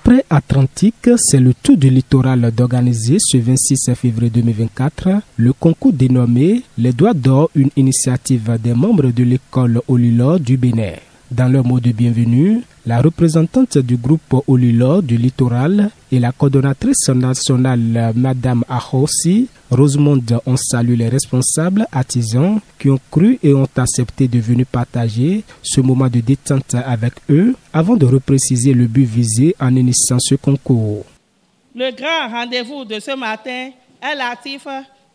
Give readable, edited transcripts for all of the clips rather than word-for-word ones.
Après Atlantique, c'est le tour du littoral d'organiser ce 26 février 2024 le concours dénommé Les Doigts d'Or, une initiative des membres de l'école Olilor du Bénin. Dans leur mot de bienvenue, la représentante du groupe Olilor du littoral et la coordonnatrice nationale Madame Ahossi, Rosemonde, ont salué les responsables artisans qui ont cru et ont accepté de venir partager ce moment de détente avec eux avant de repréciser le but visé en initiant ce concours. Le grand rendez-vous de ce matin est l'actif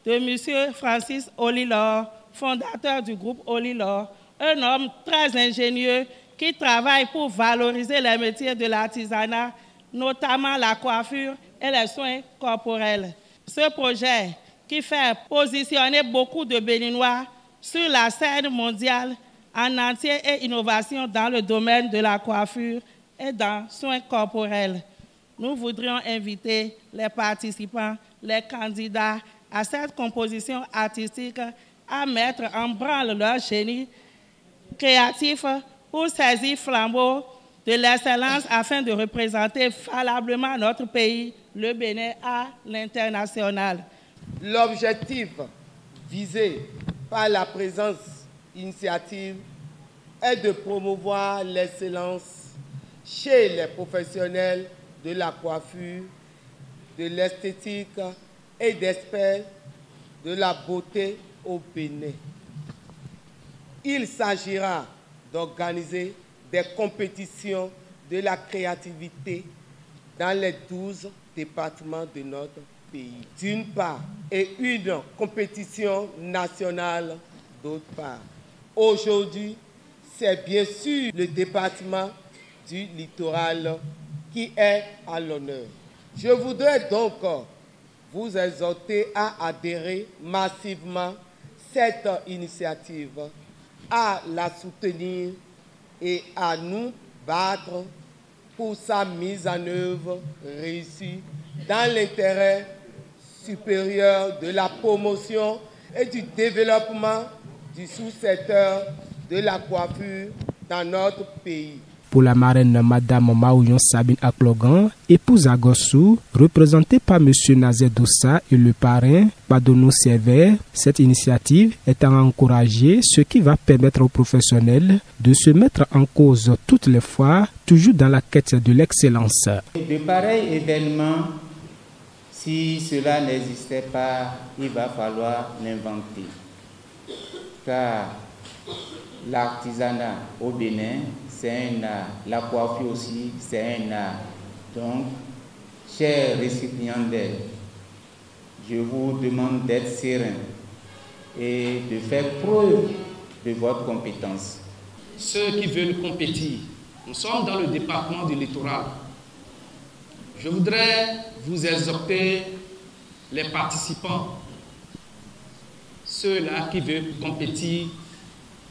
de M. Francis Olilor, fondateur du groupe Olilor, un homme très ingénieux qui travaille pour valoriser les métiers de l'artisanat, notamment la coiffure et les soins corporels. Ce projet qui fait positionner beaucoup de Béninois sur la scène mondiale en entier et innovation dans le domaine de la coiffure et dans les soins corporels. Nous voudrions inviter les participants, les candidats à cette composition artistique à mettre en branle leur génie créatif pour saisir flambeau de l'excellence afin de représenter valablement notre pays, le Bénin, à l'international. L'objectif visé par la présente initiative est de promouvoir l'excellence chez les professionnels de la coiffure, de l'esthétique et d'experts de la beauté au Bénin. Il s'agira d'organiser des compétitions de la créativité dans les 12 départements de notre pays, d'une part, et une compétition nationale d'autre part. Aujourd'hui, c'est bien sûr le département du littoral qui est à l'honneur. Je voudrais donc vous exhorter à adhérer massivement à cette initiative, à la soutenir et à nous battre pour sa mise en œuvre réussie dans l'intérêt supérieur de la promotion et du développement du sous-secteur de la coiffure dans notre pays. Pour la marraine Madame Maouyon Sabine Aklogan, épouse à Gossou, représentée par M. Nazer Doussa et le parrain Badonou Sévère, cette initiative est à encourager, ce qui va permettre aux professionnels de se mettre en cause toutes les fois, toujours dans la quête de l'excellence. De pareils événements, si cela n'existait pas, il va falloir l'inventer. Car l'artisanat au Bénin, c'est un art. La coiffure aussi, c'est un art. Donc, chers récipiendaires, je vous demande d'être serein et de faire preuve de votre compétence. Ceux qui veulent compétir, nous sommes dans le département du littoral. Je voudrais vous exhorter, les participants, ceux-là qui veulent compétir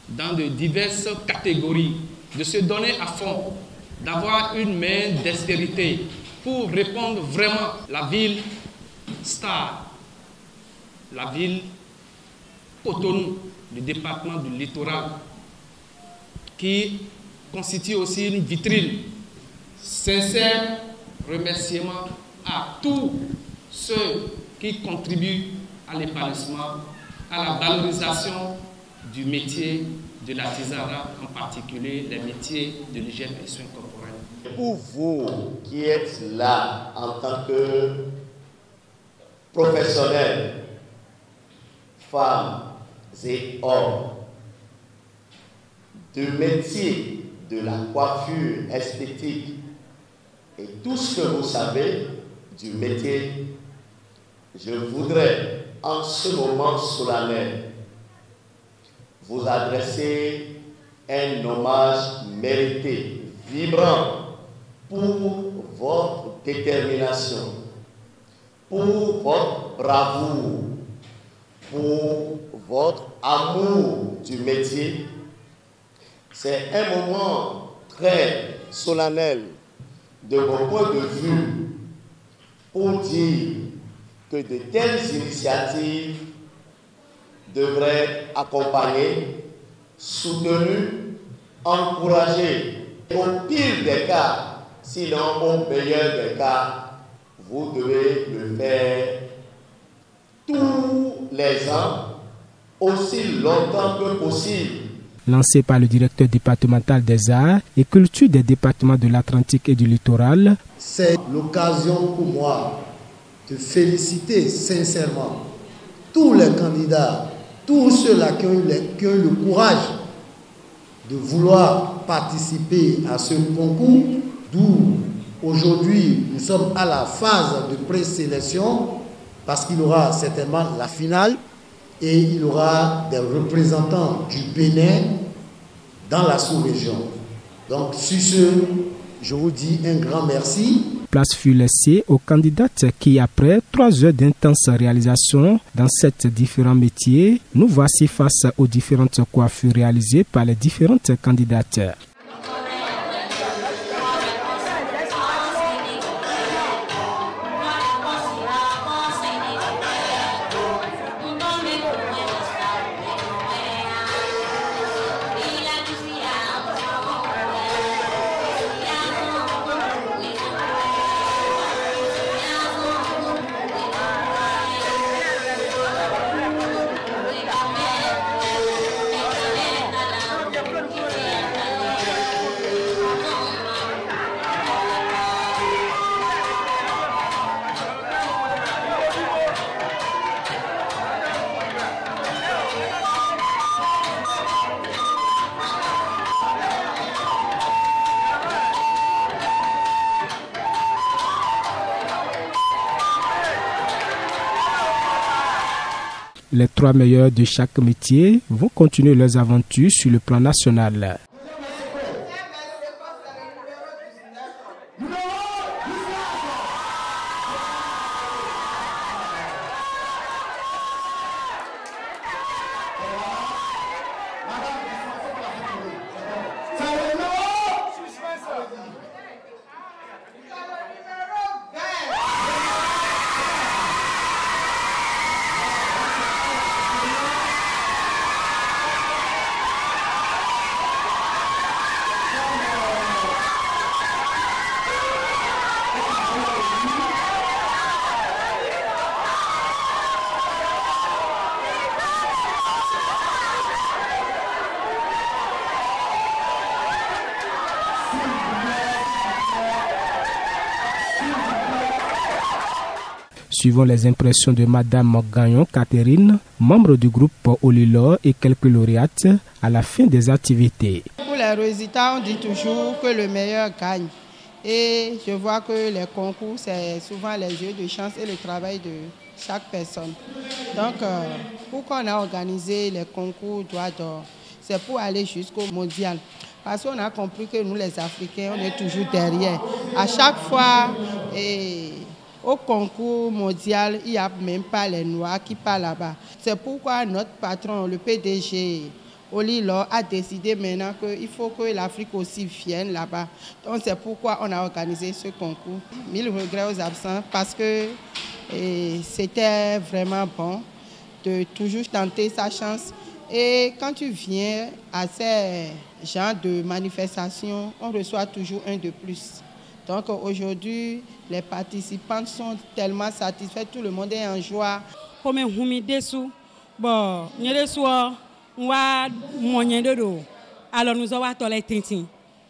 dans de diverses catégories, de se donner à fond, d'avoir une main dextérité pour répondre vraiment la ville star, la ville Cotonou, le département du littoral, qui constitue aussi une vitrine. Sincère remerciement à tous ceux qui contribuent à l'épanouissement, à la valorisation du métier de l'artisanat, en particulier les métiers de l'hygiène et soins corporels. Pour vous qui êtes là en tant que professionnels, femmes et hommes, de métier de la coiffure esthétique et tout ce que vous savez du métier, je voudrais en ce moment solennel vous adresser un hommage mérité, vibrant, pour votre détermination, pour votre bravoure, pour votre amour du métier. C'est un moment très solennel de mon point de vue pour dire que de telles initiatives devraient accompagner, soutenir, encourager. Au pire des cas, Sinon, au meilleur des cas, vous devez le faire tous les ans, aussi longtemps que possible. Lancé par le directeur départemental des arts et culture des départements de l'Atlantique et du littoral, c'est l'occasion pour moi de féliciter sincèrement tous les candidats, tous ceux-là qui ont eu le courage de vouloir participer à ce concours, d'où aujourd'hui nous sommes à la phase de présélection, parce qu'il y aura certainement la finale et il y aura des représentants du Bénin dans la sous-région. Donc sur ce, je vous dis un grand merci. Place fut laissée aux candidates qui, après 3 heures d'intense réalisation dans 7 différents métiers, nous voici face aux différentes coiffures réalisées par les différentes candidates. Les 3 meilleurs de chaque métier vont continuer leurs aventures sur le plan national. Suivant les impressions de Madame Gagnon Catherine, membre du groupe Olilor et quelques lauréates, à la fin des activités. Pour les résultats, on dit toujours que le meilleur gagne. Et je vois que les concours, c'est souvent les jeux de chance et le travail de chaque personne. Donc, pourquoi on a organisé les concours Droit d'or? C'est pour aller jusqu'au mondial. Parce qu'on a compris que nous, les Africains, on est toujours derrière. À chaque fois, au concours mondial, il n'y a même pas les Noirs qui partent là-bas. C'est pourquoi notre patron, le PDG Olilor, a décidé maintenant qu'il faut que l'Afrique aussi vienne là-bas. Donc c'est pourquoi on a organisé ce concours. 1000 regrets aux absents parce que c'était vraiment bon de toujours tenter sa chance. Et quand tu viens à ces genres de manifestations, on reçoit toujours un de plus. Donc aujourd'hui, les participants sont tellement satisfaits, tout le monde est en joie. Comme humi desu, bon, nyereso wa monyendodo. Alors nous avons tolé tintin.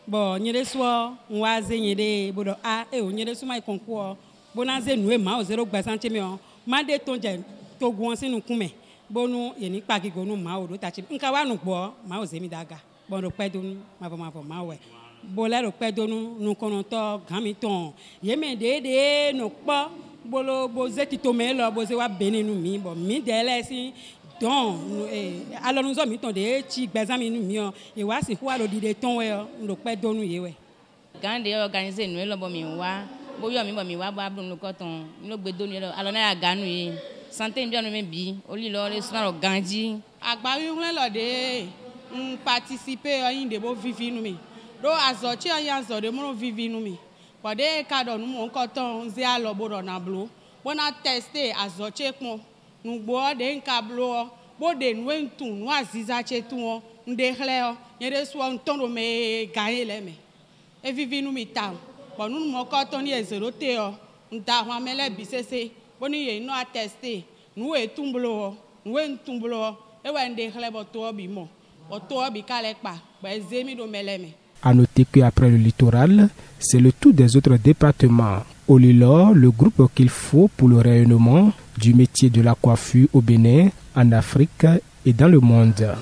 Bon, nyereso wa zenyede bodo a nyereso mai concours. Bonaze noué ma o 0 gbasante me on. Ma de tonje to gwanse nu kume. Bonu yeni pagi gonu ma o do tachi. Nka wa nu gbo ma o zemi daga. Bon ro pedonu ma we. Bolero pedonu nu konoto gamiton yeme de no pa bolo bozeti tomelo boze wa benenu mi bo mi dele si don alors nous sommes ton de chi gbezami nu mi o e wa si kwa lo dide ton we no pedonu yewe gande organiser nu lo bo mi wa bo yo mi bo mi wa ba blu nu koton no gbedonu lo alors na ganu yi santé ndio no me bi Olilor le suna lo ganji agbawi hun lo de participer yin de bo vivi nu mi do azochi ayanzo de mo vivi nu mi pode ka do nu mo koton nze alobodo na blo bona tester azochi pon nu gbo de nka blo bo de nu entun nu aziza che tun nde hle o yede so nton do me ganye le me e vivi nu mi ta bon nous mon carton est 0 teo nta wa mele bisese boni ye no attester nous e tumbulo nous e tumbulo e wende xlebo to bi mo o to bi kale pa ba zemi do meleme. À noter qu'après le littoral, c'est le tour des autres départements. Au Lilor, le groupe qu'il faut pour le rayonnement du métier de la coiffure au Bénin, en Afrique et dans le monde.